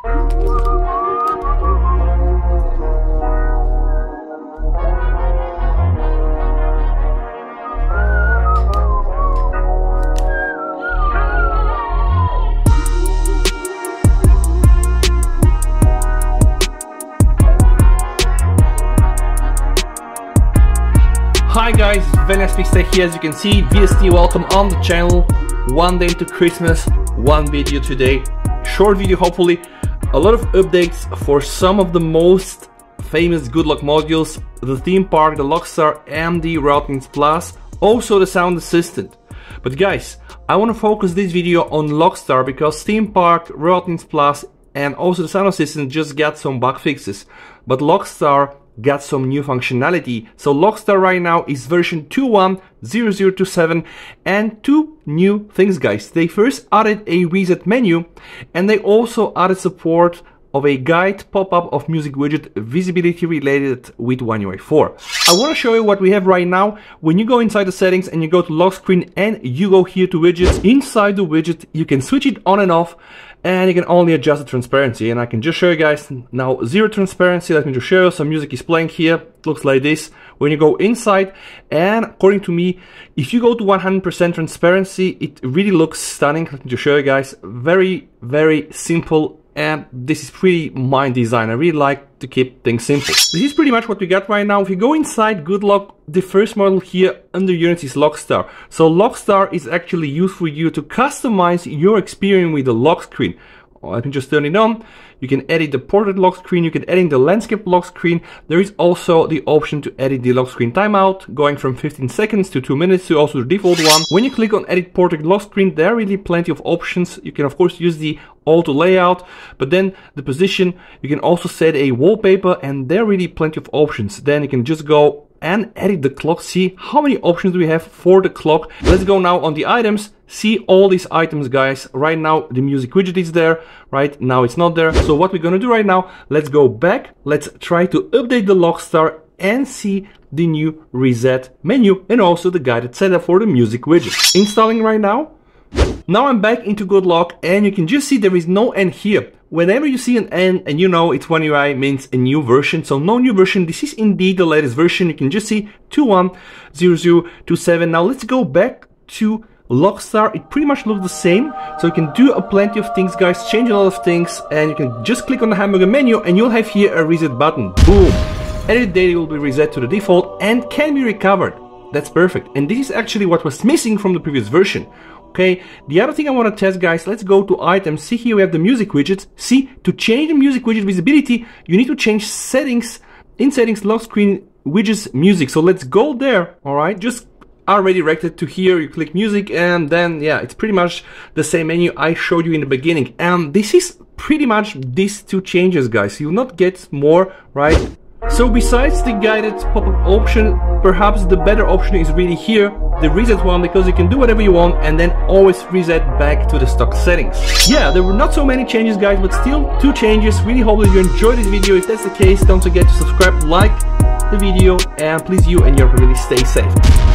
Hi guys, Stay here. As you can see, VST welcome on the channel. One day to Christmas, one video today. Short video hopefully. A lot of updates for some of the most famous Good Lock modules. The theme park, the LockStar and the Routings Plus. Also the sound assistant. But guys, I want to focus this video on LockStar because theme park, Routings Plus and also the sound assistant just got some bug fixes. But LockStar got some new functionality. So LockStar right now is version 21.0027 and two new things guys. They first added a reset menu and they also added support of a guide pop-up of music widget visibility related with One UI 4. I want to show you what we have right now. When you go inside the settings and you go to Lockscreen and you go here to widgets, inside the widget you can switch it on and off and you can only adjust the transparency. And I can just show you guys now zero transparency. Let me just show you some music is playing here. It looks like this when you go inside, and according to me, if you go to 100% transparency, it really looks stunning. Let me just show you guys. Very, very simple. And this is pretty my design. I really like to keep things simple. This is pretty much what we got right now. If you go inside Good Lock, the first model here under units is LockStar. So LockStar is actually used for you to customize your experience with the lock screen. Let me just turn it on. You can edit the portrait lock screen, you can edit the landscape lock screen. There is also the option to edit the lock screen timeout, going from 15 seconds to 2 minutes to also the default one. When you click on edit portrait lock screen, there are really plenty of options. You can of course use the auto layout, but then the position, you can also set a wallpaper and there are really plenty of options. Then you can just go and edit the clock. See how many options do we have for the clock. Let's go now on the items. See all these items guys. Right now the music widget is there, right now it's not there. So what we're gonna do right now, let's go back, let's try to update the LockStar and see the new reset menu and also the guided setup for the music widget. Installing right now. Now I'm back into Good Lock and you can just see there is no N here. Whenever you see an N and you know it's One UI means a new version, so no new version. This is indeed the latest version. You can just see 21.0027. Now let's go back to LockStar. It pretty much looks the same, so you can do a plenty of things guys, change a lot of things, and you can just click on the hamburger menu and you'll have here a reset button. Boom! Edit data will be reset to the default and can be recovered. That's perfect. And this is actually what was missing from the previous version. Okay, the other thing I want to test guys, let's go to items. See here we have the music widgets. See, to change the music widget visibility, you need to change settings. In settings, lock screen widgets music. So let's go there, alright? Just are redirected to here, you click music and then yeah, it's pretty much the same menu I showed you in the beginning. And this is pretty much these two changes guys. You will not get more, right? So besides the guided pop-up option, perhaps the better option is really here, the reset one, because you can do whatever you want and then always reset back to the stock settings. Yeah, there were not so many changes guys, but still two changes. Really hope that you enjoyed this video. If that's the case, don't forget to subscribe, like the video, and please you and your family stay safe.